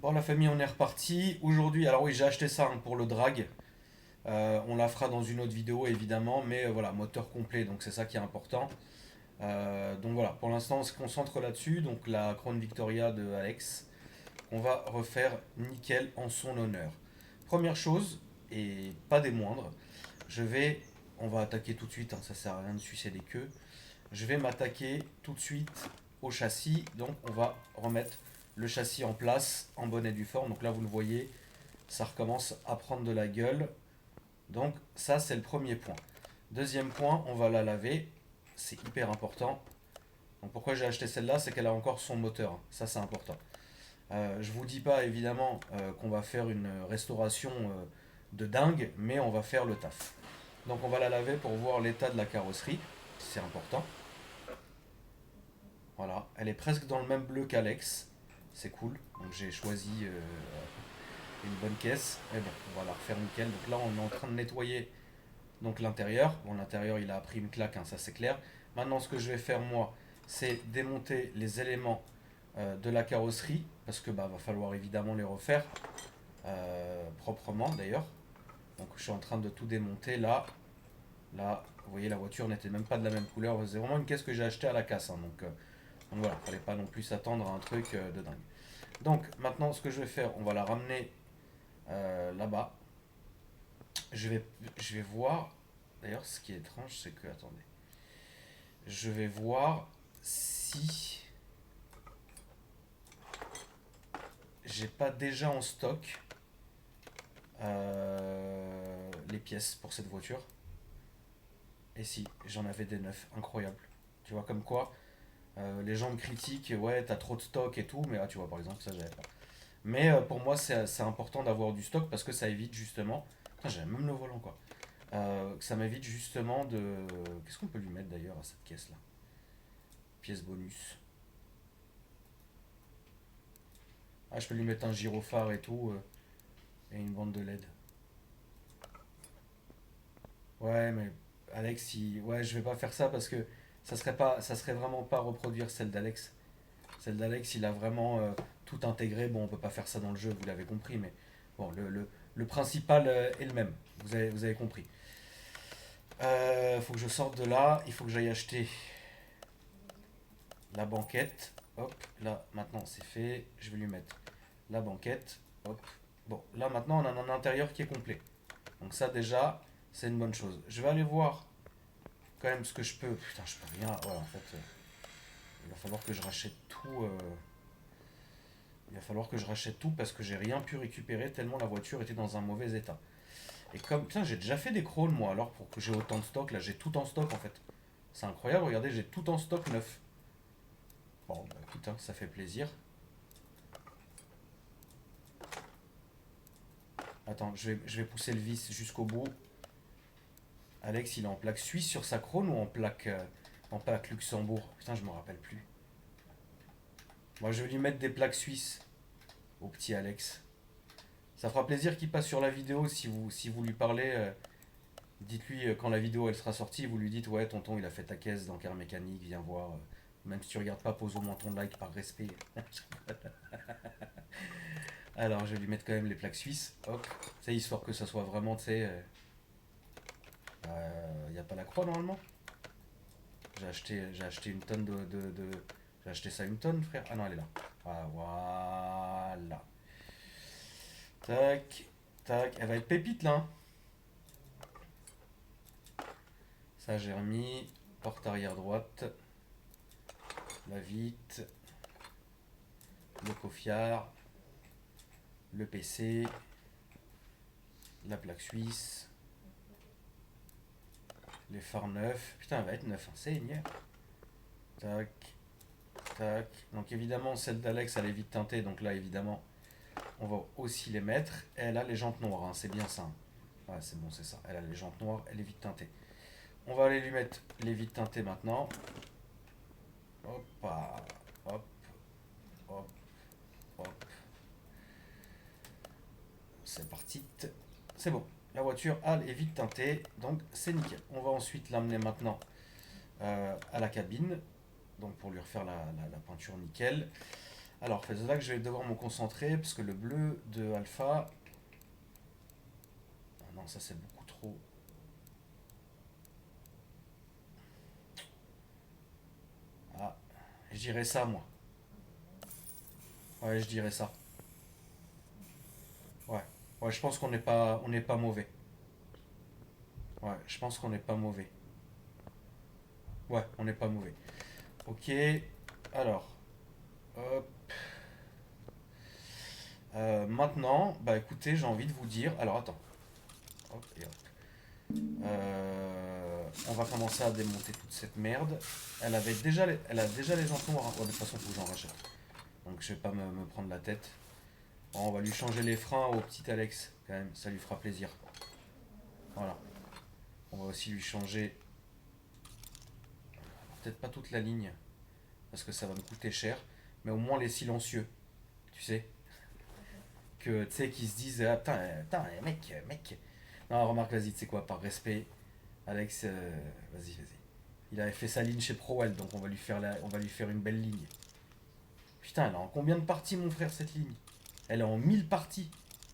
Bon, la famille, on est reparti. Aujourd'hui, alors oui, j'ai acheté ça hein, pour le drag. On la fera dans une autre vidéo, évidemment, mais voilà, moteur complet, donc c'est ça qui est important. Donc voilà, pour l'instant, on se concentre là-dessus. Donc la Crown Victoria de Alex, on va refaire nickel en son honneur. Première chose, et pas des moindres, je vais, on va attaquer tout de suite, hein, ça sert à rien de sucer des queues. Je vais m'attaquer tout de suite au châssis. Donc on va remettre le châssis en place, en bonne et due forme. Donc là vous le voyez, ça recommence à prendre de la gueule. Donc ça c'est le premier point. Deuxième point, on va la laver. C'est hyper important. Donc pourquoi j'ai acheté celle-là, c'est qu'elle a encore son moteur. Ça c'est important. Je vous dis pas évidemment qu'on va faire une restauration de dingue, mais on va faire le taf. Donc on va la laver pour voir l'état de la carrosserie. C'est important. Voilà, elle est presque dans le même bleu qu'Alex. C'est cool. Donc j'ai choisi une bonne caisse. Et bon, on va la refaire nickel. Donc là, on est en train de nettoyer donc l'intérieur. Bon, l'intérieur, il a pris une claque, hein, ça c'est clair. Maintenant, ce que je vais faire moi, c'est démonter les éléments de la carrosserie parce que bah va falloir évidemment les refaire proprement d'ailleurs. Donc je suis en train de tout démonter là. Là, vous voyez, la voiture n'était même pas de la même couleur. C'est vraiment une caisse que j'ai achetée à la casse, hein, donc voilà, fallait pas non plus s'attendre à un truc de dingue. Donc maintenant, ce que je vais faire, on va la ramener là-bas. Je vais, je vais voir. D'ailleurs, ce qui est étrange, c'est que, attendez, je vais voir si j'ai pas déjà en stock les pièces pour cette voiture. Et si, j'en avais des neufs, incroyable. Tu vois, comme quoi, les gens me critiquent, ouais, t'as trop de stock et tout, mais tu vois, par exemple, ça, j'avais pas. Mais pour moi, c'est important d'avoir du stock parce que ça évite justement. Putain, j'avais même le volant quoi. Ça m'évite justement de. Qu'est-ce qu'on peut lui mettre d'ailleurs à cette caisse là? Pièce bonus. Ah, je peux lui mettre un gyrophare et tout, et une bande de LED. Ouais, mais Alex, ouais, je vais pas faire ça parce que ça serait vraiment pas reproduire celle d'Alex. Celle d'Alex, il a vraiment tout intégré. Bon, on peut pas faire ça dans le jeu, vous l'avez compris, mais bon, le principal est le même. Vous avez compris. Faut que je sorte de là. Il faut que j'aille acheter la banquette. Hop, là, maintenant c'est fait. Je vais lui mettre la banquette. Hop. Bon, là maintenant on a un intérieur qui est complet. Donc ça déjà, c'est une bonne chose. Je vais aller voir quand même ce que je peux. Putain, je peux rien. Ouais, en fait, il va falloir que je rachète tout. Il va falloir que je rachète tout parce que j'ai rien pu récupérer tellement la voiture était dans un mauvais état. Et comme, putain, j'ai déjà fait des crawls moi alors pour que j'ai autant de stock. Là, j'ai tout en stock en fait. C'est incroyable, regardez, j'ai tout en stock neuf. Bon, bah écoute, hein, ça fait plaisir. Attends, je vais pousser le vis jusqu'au bout. Alex, il est en plaque suisse sur sa Krone ou en plaque Luxembourg? Putain, je me rappelle plus. Moi, je vais lui mettre des plaques suisses au petit Alex. Ça fera plaisir qu'il passe sur la vidéo si vous lui parlez. Dites-lui quand la vidéo elle sera sortie, vous lui dites ouais tonton il a fait ta caisse dans Car Mécanique, viens voir. Même si tu regardes pas, pose au moins ton like par respect. Alors je vais lui mettre quand même les plaques suisses, hop, c'est histoire que ça soit vraiment, tu sais, il n'y a pas la croix normalement. J'ai acheté une tonne j'ai acheté ça une tonne frère. Ah non elle est là. Ah, voilà. Tac, tac, elle va être pépite là, hein. Ça j'ai remis, porte arrière droite, la vitre, le coffre, le PC, la plaque suisse, les phares neufs. Putain, elle va être neuf, hein. C'est une. Tac, tac. Donc évidemment, celle d'Alex, elle est vite teintée. Donc là, évidemment, on va aussi les mettre. Et elle a les jantes noires, hein. C'est bien ça, hein. Ouais, c'est bon, c'est ça. Elle a les jantes noires, elle est vite teintée. On va aller lui mettre les vitres teintées maintenant. Hop, hop, hop, hop. C'est parti. C'est bon. La voiture, elle est vite teintée. Donc c'est nickel. On va ensuite l'amener maintenant à la cabine. Donc pour lui refaire la peinture nickel. Alors, c'est là que je vais devoir me concentrer, parce que le bleu de alpha... Ah non, ça c'est beaucoup trop. Ah, je dirais ça, moi. Ouais, je dirais ça. Ouais. Ouais, je pense qu'on n'est pas, on n'est pas mauvais. Ouais, je pense qu'on n'est pas mauvais. Ouais, on n'est pas mauvais. Ok, alors, hop. Maintenant, bah écoutez, j'ai envie de vous dire. Alors attends, hop et hop. On va commencer à démonter toute cette merde. Elle a déjà les entonnoirs, hein. Ouais, de toute façon, il faut que j'en rachète. Donc je vais pas me prendre la tête. Bon, on va lui changer les freins au petit Alex, quand même, ça lui fera plaisir. Voilà. On va aussi lui changer, peut-être pas toute la ligne, parce que ça va me coûter cher, mais au moins les silencieux, tu sais. Que, tu sais, qu'ils se disent, ah, putain, putain, mec. Non, remarque, vas-y, tu sais quoi, par respect, Alex, vas-y. Il avait fait sa ligne chez Prowell, donc on va lui faire une belle ligne. Putain, elle est en combien de parties, mon frère, cette ligne? Elle est en 1000 parties.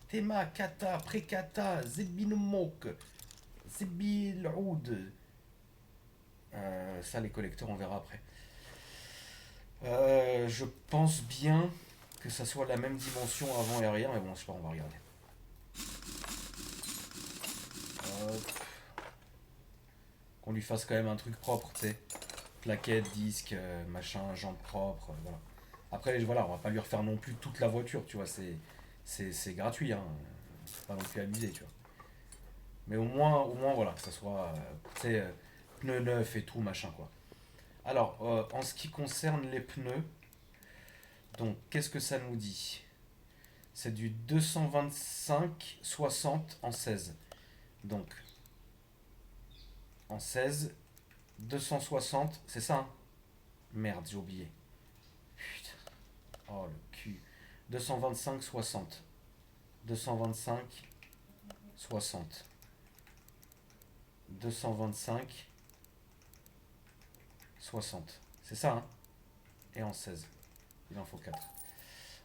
Tema, Kata, Prekata, Zebinomok, Zebiloud. Ça, les collecteurs, on verra après. Je pense bien que ça soit la même dimension avant et arrière, mais bon, je sais pas, on va regarder. Hop. Qu'on lui fasse quand même un truc propre, tu sais. Plaquette, disque, machin, jante propre, voilà. Après, voilà, on va pas lui refaire non plus toute la voiture, tu vois, c'est gratuit, hein. Faut pas non plus abuser, tu vois. Mais au moins voilà, que ça soit, tu sais, pneus neufs et tout, machin, quoi. Alors, en ce qui concerne les pneus, donc, qu'est-ce que ça nous dit? C'est du 225-60 en 16. Donc, en 16, 260, c'est ça, hein? Merde, j'ai oublié. Putain, oh le cul. 225-60. 225-60. 225-60. C'est ça, hein? Et en 16. Il en faut 4.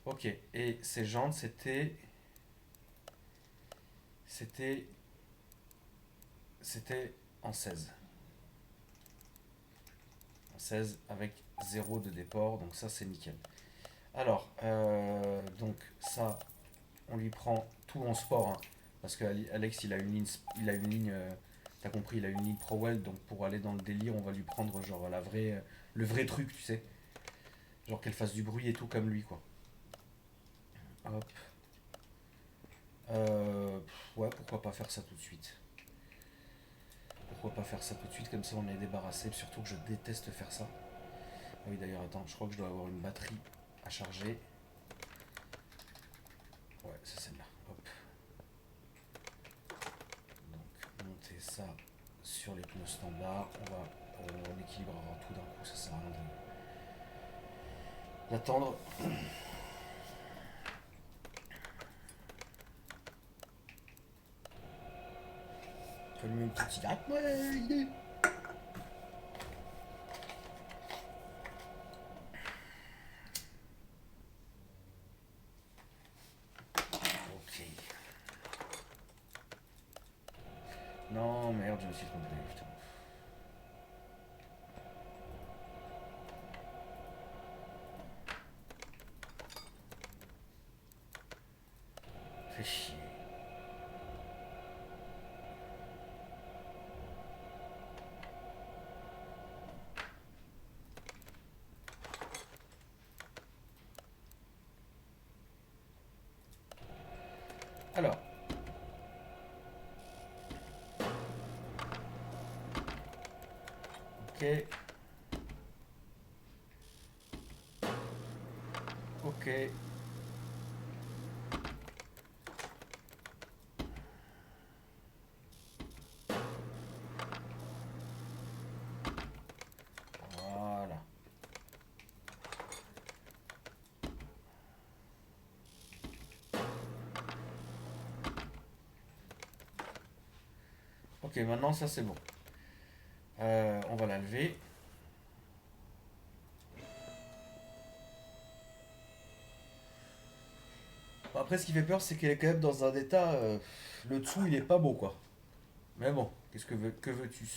Ok, et ces jantes, C'était. C'était en 16. En 16 avec 0 de déport, donc ça c'est nickel. Alors, donc ça, on lui prend tout en sport, hein, parce que Alex, il a une ligne, t'as compris, il a une ligne ProWell, donc pour aller dans le délire, on va lui prendre genre le vrai truc, tu sais, genre qu'elle fasse du bruit et tout comme lui, quoi. Hop. Ouais, pourquoi pas faire ça tout de suite. Pourquoi pas faire ça tout de suite, comme ça on est débarrassé, surtout que je déteste faire ça. Ah oui, d'ailleurs, attends, je crois que je dois avoir une batterie à charger. Ouais, c'est celle-là. Hop. Donc, monter ça sur les pneus standards. On équilibrera tout d'un coup, ça sert à rien d'attendre. Tu allumes une petite cigarette? Ouais, idée. Ok. Non, merde, je me suis trompé, putain. Fais chier. Alors, ok. Ok. Voilà. Ok, maintenant ça c'est bon. On va la lever. Après, ce qui fait peur, c'est qu'elle est quand même dans un état. Le dessous, il est pas beau, quoi. Mais bon, que veux-tu?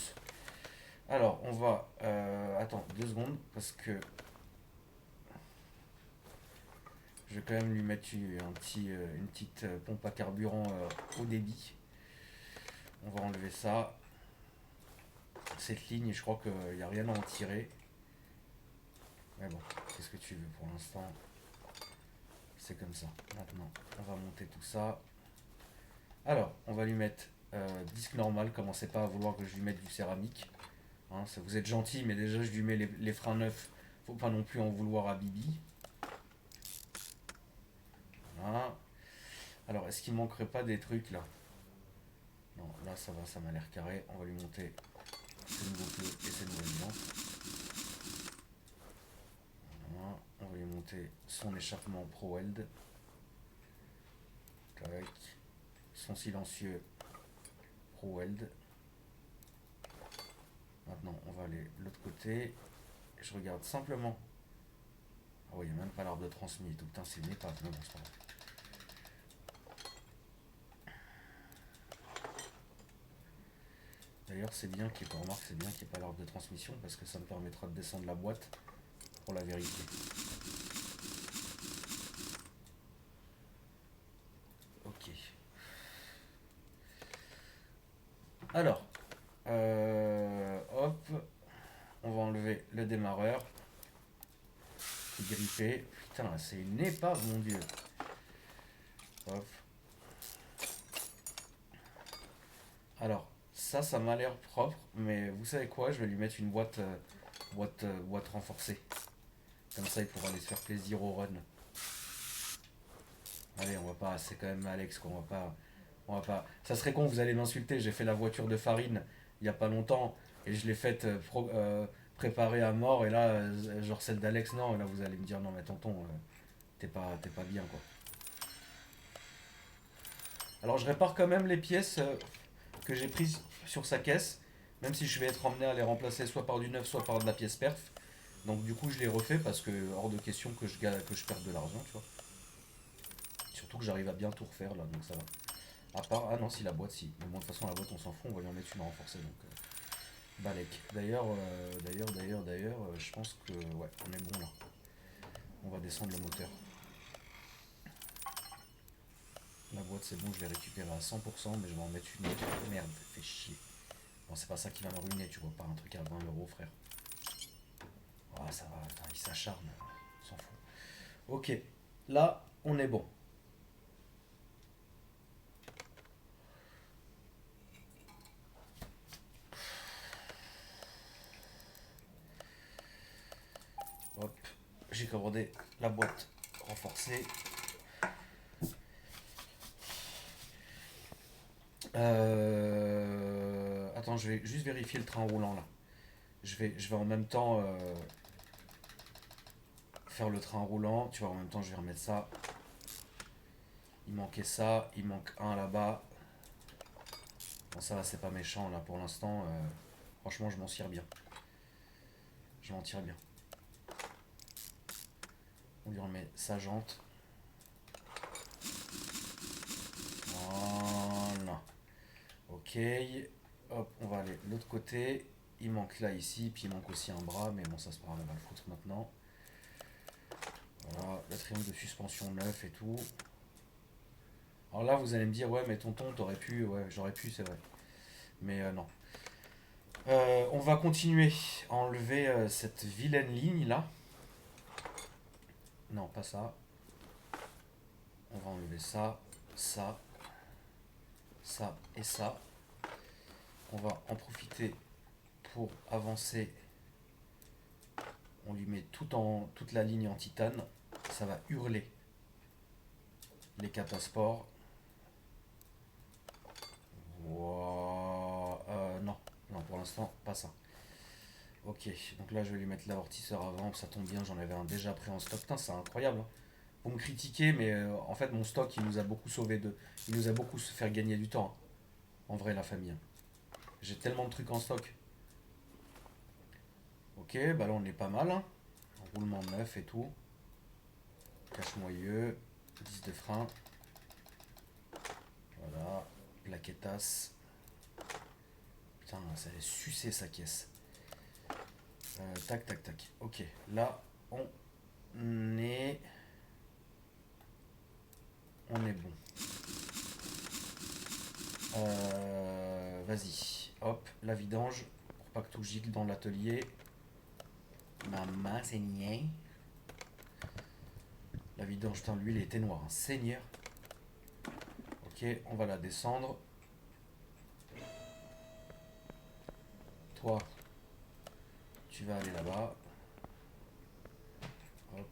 Alors, on va. Attends, 2 secondes, parce que je vais quand même lui mettre une petite pompe à carburant au débit. On va enlever ça. Cette ligne, je crois qu'il n'y a rien à en tirer. Mais bon, qu'est-ce que tu veux pour l'instant? C'est comme ça. Maintenant, on va monter tout ça. Alors, on va lui mettre disque normal. Commencez pas à vouloir que je lui mette du céramique. Hein, vous êtes gentil, mais déjà je lui mets les freins neufs. Faut pas non plus en vouloir à Bibi. Voilà. Alors, est-ce qu'il manquerait pas des trucs là? Non, là ça va, ça m'a l'air carré. On va lui monter ce nouveau pneus et ces nouvelles jantes. Voilà. On va lui monter son échappement Pro-Weld. Tac. Son silencieux Pro-Weld. Maintenant, on va aller de l'autre côté. Je regarde simplement. Ah oui, il n'y a même pas l'arbre de transmis et tout. Putain, c'est une épave. Mais bon, c'est pas grave. D'ailleurs, c'est bien qu'il n'y ait pas l'arbre de transmission parce que ça me permettra de descendre la boîte pour la vérifier. Ok. Alors, hop, on va enlever le démarreur qui est grippé. Putain, c'est une épave, mon dieu. Hop. Alors, ça m'a l'air propre, mais vous savez quoi? Je vais lui mettre une boîte renforcée. Comme ça, il pourra aller se faire plaisir au run. Allez, on va pas. C'est quand même Alex qu'on va pas. On va pas. Ça serait con, vous allez m'insulter. J'ai fait la voiture de farine il y a pas longtemps et je l'ai faite préparer à mort. Et là, genre celle d'Alex, non. Et là, vous allez me dire non, mais tonton, t'es pas bien quoi. Alors, je répare quand même les pièces que j'ai prises sur sa caisse, même si je vais être emmené à les remplacer soit par du neuf, soit par de la pièce perf. Donc, du coup, je les refais parce que hors de question que je perde de l'argent, tu vois. Surtout que j'arrive à bien tout refaire là, donc ça va. À part, ah non, si la boîte, si. Mais bon, de toute façon, la boîte, on s'en fout, on va lui en mettre une renforcée. Donc, Balek. D'ailleurs, je pense que, ouais, on est bon là. On va descendre le moteur. La boîte, c'est bon, je l'ai récupérée à 100%, mais je vais en mettre une autre. Merde, fait chier. Bon, c'est pas ça qui va me ruiner, tu vois, pas un truc à 20 euros, frère. Ah, ça va, attends, il s'acharne, on s'en fout. Ok, là, on est bon. Hop, j'ai commandé la boîte renforcée. Attends, je vais juste vérifier le train roulant là. Je vais en même temps faire le train roulant. Tu vois, en même temps, je vais remettre ça. Il manquait ça. Il manque un là-bas. Bon, ça va, c'est pas méchant là pour l'instant. Franchement, je m'en tire bien. Je m'en tire bien. On lui remet sa jante. Voilà. Ok. Hop, on va aller de l'autre côté. Il manque là, ici. Puis il manque aussi un bras. Mais bon, ça se passe, on va le foutre maintenant. Voilà, le triangle de suspension neuf et tout. Alors là, vous allez me dire, ouais, mais tonton, t'aurais pu. Ouais, j'aurais pu, c'est vrai. Mais non. On va continuer à enlever cette vilaine ligne là. Non, pas ça. On va enlever ça, ça, ça et ça. On va en profiter pour avancer. On lui met toute la ligne en titane. Ça va hurler les catasports. Wow. Non, non, pour l'instant, pas ça. Ok, donc là je vais lui mettre l'amortisseur avant, ça tombe bien, j'en avais un déjà prêt en stock. Putain, c'est incroyable. Hein. Vous me critiquez, mais en fait mon stock il nous a beaucoup sauvé de. Il nous a beaucoup fait gagner du temps. Hein. En vrai, la famille. Hein. J'ai tellement de trucs en stock. Ok, bah là on est pas mal. Hein. Roulement neuf et tout. Cache-moyeux. 10 de frein. Voilà. Plaquetas. Putain, ça allait sucer sa caisse. Tac, tac, tac. Ok, là, on est... On est bon. Vas-y. Hop, la vidange. Pour pas que tout gicle dans l'atelier. Maman, c'est niais. La vidange, putain, l'huile était noire. Hein. Seigneur. Ok, on va la descendre. Toi, tu vas aller là-bas. Hop.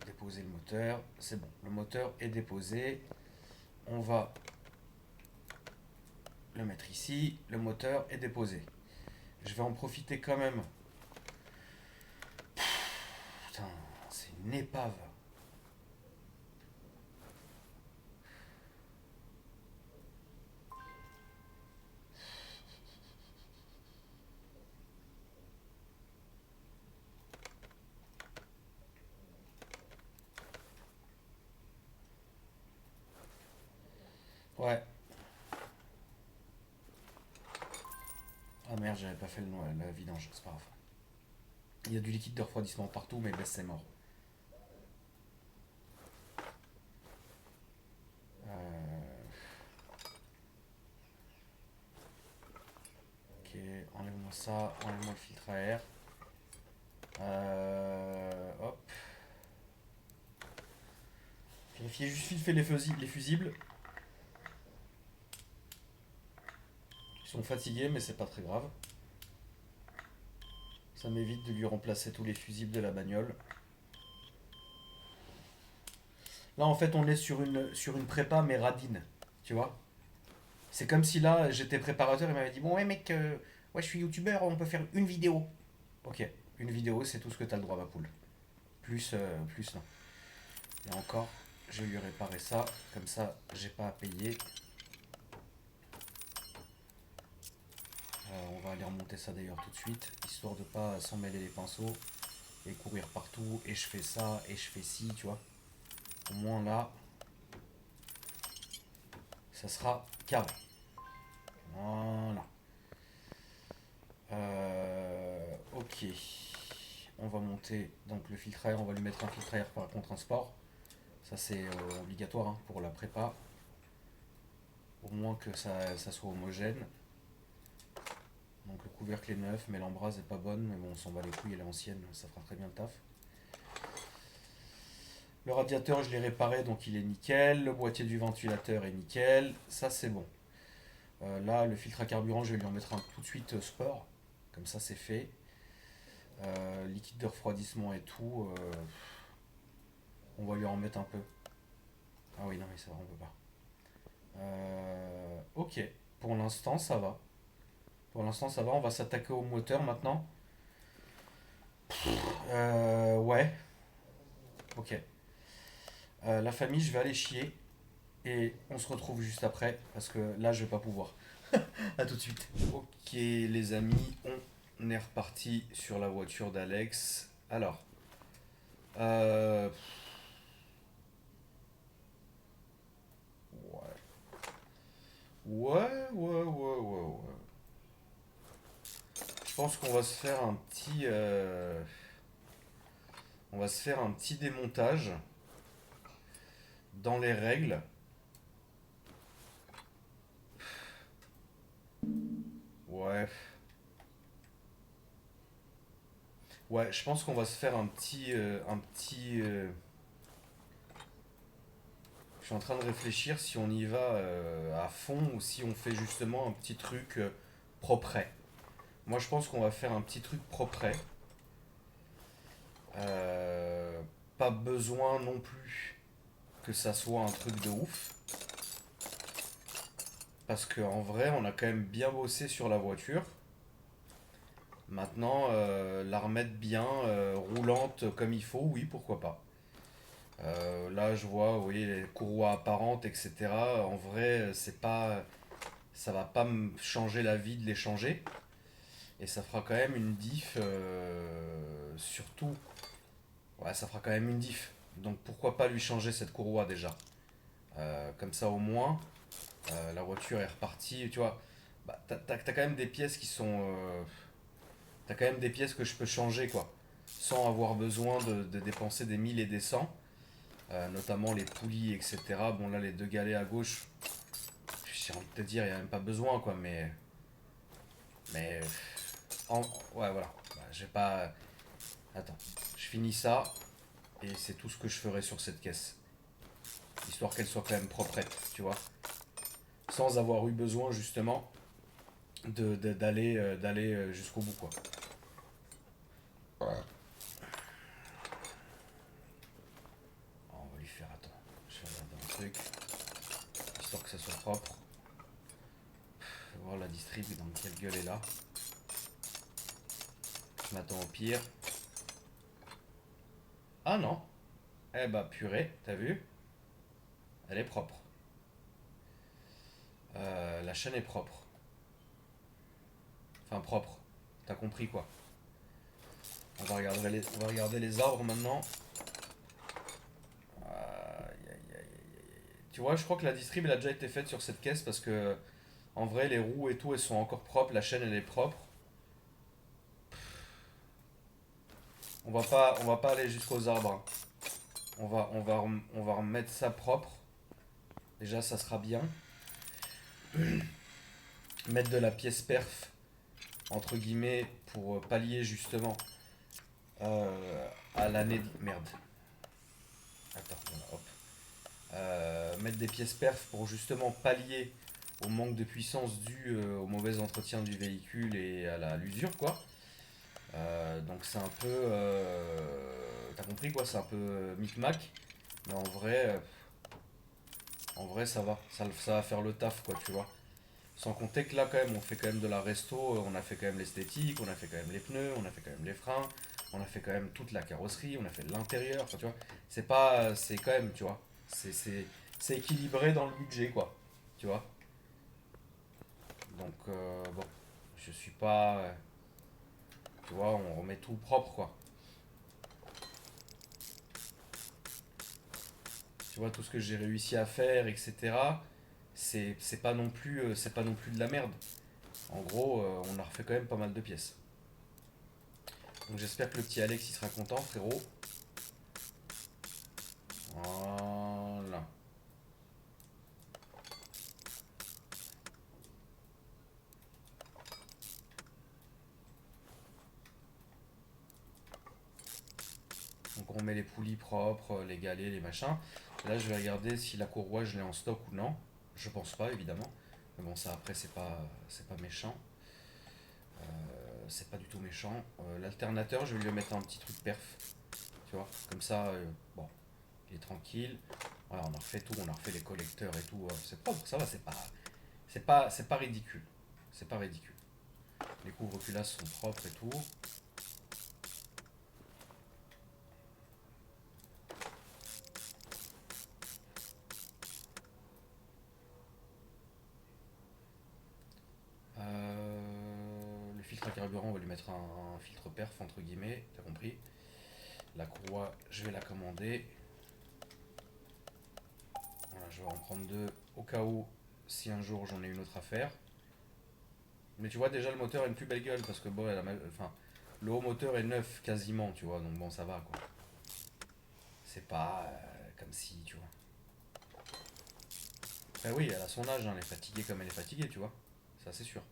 Déposer le moteur. C'est bon, le moteur est déposé. On va le mettre ici. Le moteur est déposé. Je vais en profiter quand même. Putain, c'est une épave. Ouais. Ah merde, j'avais pas fait la vidange, c'est pas grave. Il y a du liquide de refroidissement partout, mais ben c'est mort. Ok, enlève-moi ça, enlève-moi le filtre à air. Hop. Vérifier juste vite fait les fusibles. Ils sont fatigués, mais c'est pas très grave. Ça m'évite de lui remplacer tous les fusibles de la bagnole. Là, en fait, on est sur une prépa, mais radine. Tu vois. C'est comme si là, j'étais préparateur et m'avait dit bon, ouais, mec, ouais, je suis youtubeur, on peut faire une vidéo. Ok, une vidéo, c'est tout ce que t'as le droit, ma poule. Plus non. Et encore, je vais lui réparer ça. Comme ça, j'ai pas à payer. On va aller remonter ça d'ailleurs tout de suite, histoire de pas s'en mêler les pinceaux et courir partout. Et je fais ça, et je fais ci, tu vois. Au moins là, ça sera carré. Voilà. Ok. On va monter donc le filtre à air, on va lui mettre un filtre à air par contre un sport. Ça c'est obligatoire hein, pour la prépa. Au moins que ça soit homogène. Donc le couvercle est neuf, mais l'embrase est pas bonne. Mais bon, on s'en bat les couilles, elle est ancienne, ça fera très bien le taf. Le radiateur, je l'ai réparé, donc il est nickel. Le boîtier du ventilateur est nickel. Ça, c'est bon. Là, le filtre à carburant, je vais lui en mettre un tout de suite sport. Comme ça, c'est fait. Liquide de refroidissement et tout. On va lui en mettre un peu. Ah oui, non, mais ça va, on peut pas. Ok. Pour l'instant, ça va. Pour l'instant, ça va. On va s'attaquer au moteur maintenant. Ouais. Ok. La famille, je vais aller chier. Et on se retrouve juste après. Parce que là, je vais pas pouvoir. A tout de suite. Ok, les amis, on est reparti sur la voiture d'Alex. Alors, euh, ouais, ouais. Je pense qu'on va se faire un petit, on va se faire un petit démontage dans les règles. Ouais, ouais, je pense qu'on va se faire je suis en train de réfléchir si on y va à fond ou si on fait justement un petit truc propre. Moi, je pense qu'on va faire un petit truc propre. Euh, Pas besoin non plus que ça soit un truc de ouf. Parce qu'en vrai, on a quand même bien bossé sur la voiture. Maintenant, la remettre bien roulante comme il faut, oui, pourquoi pas. Là, je vois, oui, les courroies apparentes, etc. En vrai, c'est pas, ça va pas me changer la vie de les changer. Et ça fera quand même une diff, surtout Ouais, ça fera quand même une diff. Donc pourquoi pas lui changer cette courroie déjà. Comme ça au moins, la voiture est repartie. Tu vois, bah, t'as quand même des pièces qui sont... t'as quand même des pièces que je peux changer, quoi. Sans avoir besoin de dépenser des 1000 et des 100. Notamment les poulies, etc. Bon là, les deux galets à gauche, j'ai envie de te dire, il n'y a même pas besoin, quoi. Mais en- ouais, voilà. Bah, j'ai pas... Attends, je finis ça. Et c'est tout ce que je ferai sur cette caisse. Histoire qu'elle soit quand même proprette, tu vois. Sans avoir eu besoin justement d'aller jusqu'au bout, quoi. Voilà. On va lui faire, attends, je vais regarder un truc, histoire que ça soit propre. Je vais voir la distrib dans quelle gueule est là. Je m'attends au pire. Ah non. Eh bah purée, t'as vu? Elle est propre. La chaîne est propre. Enfin propre. T'as compris quoi. On va regarder les arbres maintenant. Aïe, aïe, aïe, aïe. Tu vois, je crois que la distrib elle a déjà été faite sur cette caisse parce que en vrai les roues et tout elles sont encore propres, la chaîne elle est propre. On va pas aller jusqu'aux arbres, hein. On va remettre ça propre. Déjà ça sera bien. Mettre de la pièce perf entre guillemets pour pallier justement à l'année de... Merde. Attends, voilà, hop. Mettre des pièces perf pour justement pallier au manque de puissance dû au mauvais entretien du véhicule et à l'usure, quoi. Donc c'est un peu... t'as compris quoi, c'est un peu micmac. Mais en vrai ça va faire le taf, quoi, tu vois. Sans compter que là quand même on fait quand même de la resto, on a fait quand même l'esthétique, on a fait quand même les pneus, on a fait quand même les freins, on a fait quand même toute la carrosserie, on a fait l'intérieur, enfin tu vois, c'est pas, c'est quand même, tu vois, c'est équilibré dans le budget, quoi, tu vois. Donc bon, je suis pas, tu vois, on remet tout propre, quoi. Tu vois tout ce que j'ai réussi à faire, etc. C'est pas non plus, c'est pas non plus de la merde. En gros, on a refait quand même pas mal de pièces. Donc j'espère que le petit Alex il sera content, frérot. Voilà. Donc on met les poulies propres, les galets, les machins. Là je vais regarder si la courroie je l'ai en stock ou non. Je pense pas évidemment. Mais bon ça après c'est pas méchant. C'est pas du tout méchant. L'alternateur je vais lui mettre un petit truc perf. Tu vois. Comme ça, bon, il est tranquille. Voilà, on a refait tout, on a refait les collecteurs et tout. C'est propre, ça va, c'est pas ridicule. C'est pas ridicule. Les couvre-culasses sont propres et tout. Le filtre à carburant, on va lui mettre un filtre perf entre guillemets, t'as compris. La courroie, je vais la commander. Voilà, je vais en prendre deux au cas où si un jour j'en ai une autre à faire. Mais tu vois déjà le moteur a une plus belle gueule parce que bon, enfin, le haut moteur est neuf quasiment, tu vois, donc bon ça va quoi. C'est pas comme si, tu vois. Ben oui, elle a son âge, hein, elle est fatiguée comme elle est fatiguée, tu vois. Ça c'est sûr.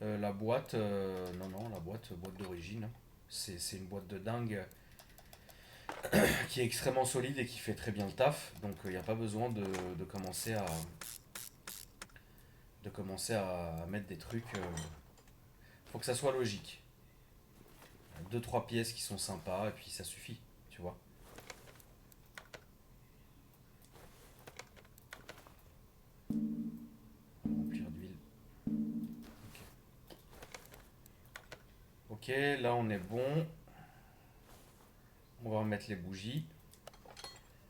La boîte, non non, la boîte d'origine, hein. C'est une boîte de dingue qui est extrêmement solide et qui fait très bien le taf. Donc il n'y a pas besoin de commencer à mettre des trucs. Faut que ça soit logique. Deux trois pièces qui sont sympas et puis ça suffit, tu vois. Remplir d'huile. Ok. Ok, là on est bon. On va remettre les bougies.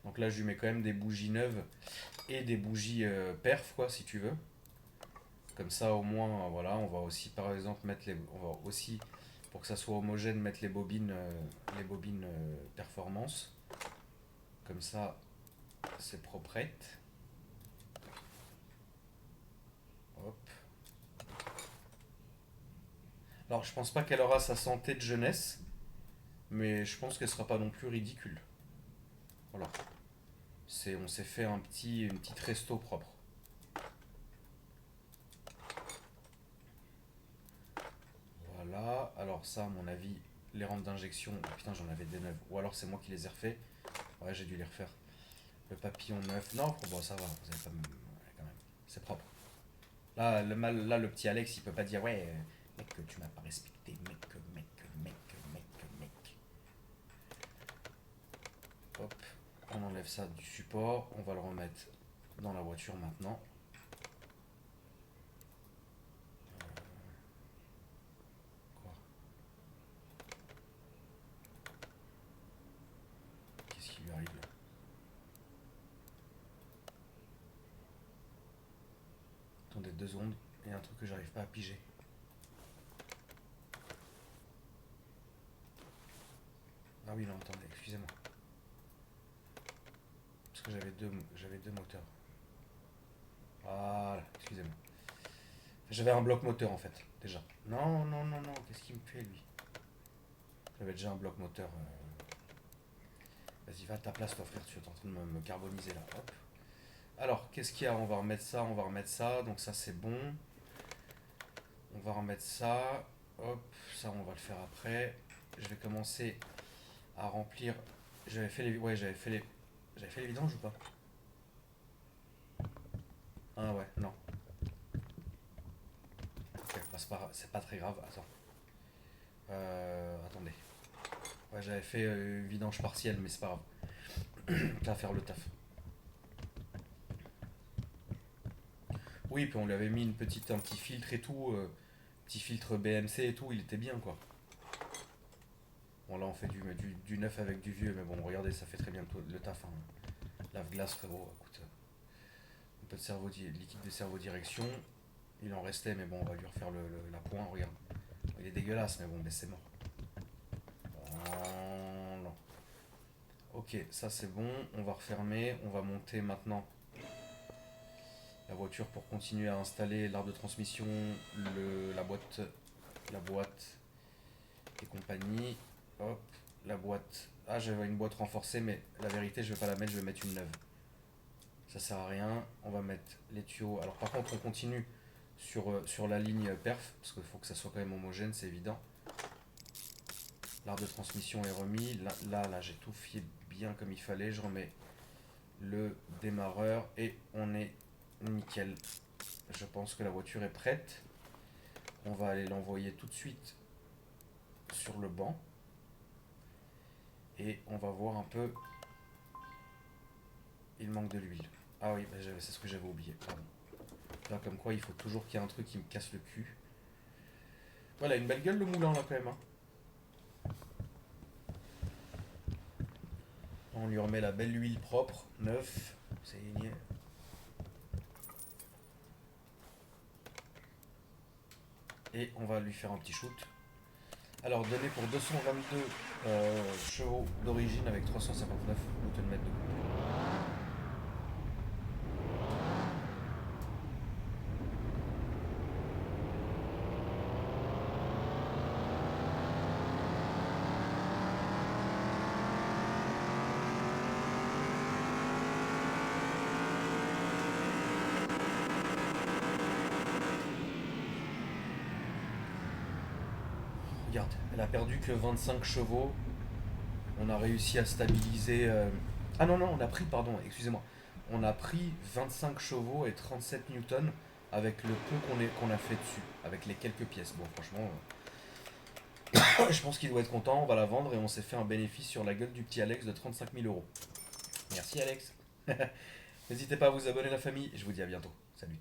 Donc là je lui mets quand même des bougies neuves et des bougies perf quoi si tu veux. Comme ça au moins voilà, on va aussi par exemple on va aussi pour que ça soit homogène, mettre les bobines performance. Comme ça, c'est proprette. Hop. Alors, je pense pas qu'elle aura sa santé de jeunesse, mais je pense qu'elle sera pas non plus ridicule. Voilà. On s'est fait une petite resto propre. Voilà. Alors ça, à mon avis, les rampes d'injection, oh putain, j'en avais des neuves. Ou alors c'est moi qui les ai refait. Ouais, j'ai dû les refaire. Le papillon neuf. Non, bon, ça va. Vous avez pas... ouais, quand même. C'est propre. Là, le petit Alex, il peut pas dire ouais, mec, tu m'as pas respecté, mec. Hop, on enlève ça du support, on va le remettre dans la voiture maintenant. Quoi? Qu'est-ce qui lui arrive là? Attendez 2 secondes, il y a un truc que j'arrive pas à piger. Ah oui, non, attendez, excusez-moi. Parce que j'avais deux moteurs. Voilà, excusez-moi. J'avais un bloc moteur en fait, déjà. Non, qu'est-ce qu'il me fait lui? J'avais déjà un bloc moteur. Vas-y, va à ta place, toi frère, tu es en train de me carboniser là. Hop. Alors, qu'est-ce qu'il y a? On va remettre ça. Donc ça c'est bon. On va remettre ça. Hop, ça on va le faire après. Je vais commencer à remplir. J'avais fait les. Ouais, j'avais fait les vidanges ou pas? Ah ouais, non. Ok, bah, c'est pas très grave. Attends. Attendez. Ouais, j'avais fait vidange partielle, mais c'est pas grave. Ça va faire le taf. Oui, puis on lui avait mis un petit filtre et tout. Petit filtre BMC et tout, il était bien quoi. Bon, là on fait du neuf avec du vieux, mais bon, regardez, ça fait très bien le taf. Hein. Lave-glace, frérot. Écoute, un peu de liquide de cerveau direction. Il en restait, mais bon, on va lui refaire la pointe, regarde. Il est dégueulasse, mais bon, mais c'est mort. Voilà. Ok, ça c'est bon. On va refermer. On va monter maintenant la voiture pour continuer à installer l'arbre de transmission, la boîte et compagnie. Hop, la boîte. Ah, j'avais une boîte renforcée, mais la vérité, je vais pas la mettre, je vais mettre une neuve. Ça sert à rien. On va mettre les tuyaux. Alors, par contre, on continue sur la ligne perf, parce qu'il faut que ça soit quand même homogène, c'est évident. L'arbre de transmission est remis. Là, j'ai tout fait bien comme il fallait. Je remets le démarreur et on est nickel. Je pense que la voiture est prête. On va aller l'envoyer tout de suite sur le banc. Et on va voir un peu. Il manque de l'huile. Ah oui, bah, c'est ce que j'avais oublié. Pardon. Là, comme quoi, il faut toujours qu'il y ait un truc qui me casse le cul. Voilà, une belle gueule le moulin là quand même. Hein. On lui remet la belle huile propre, neuf. C'est gagné. Et on va lui faire un petit shoot. Alors, donné pour 222 chevaux d'origine avec 359 Nm de couple. Regarde, elle a perdu que 25 chevaux. On a réussi à stabiliser. Ah non, on a pris, pardon, excusez-moi. On a pris 25 chevaux et 37 newtons avec le peu qu'on a fait dessus, avec les quelques pièces. Bon, franchement, je pense qu'il doit être content. On va la vendre et on s'est fait un bénéfice sur la gueule du petit Alex de 35 000 euros. Merci Alex. N'hésitez pas à vous abonner la famille. Je vous dis à bientôt. Salut.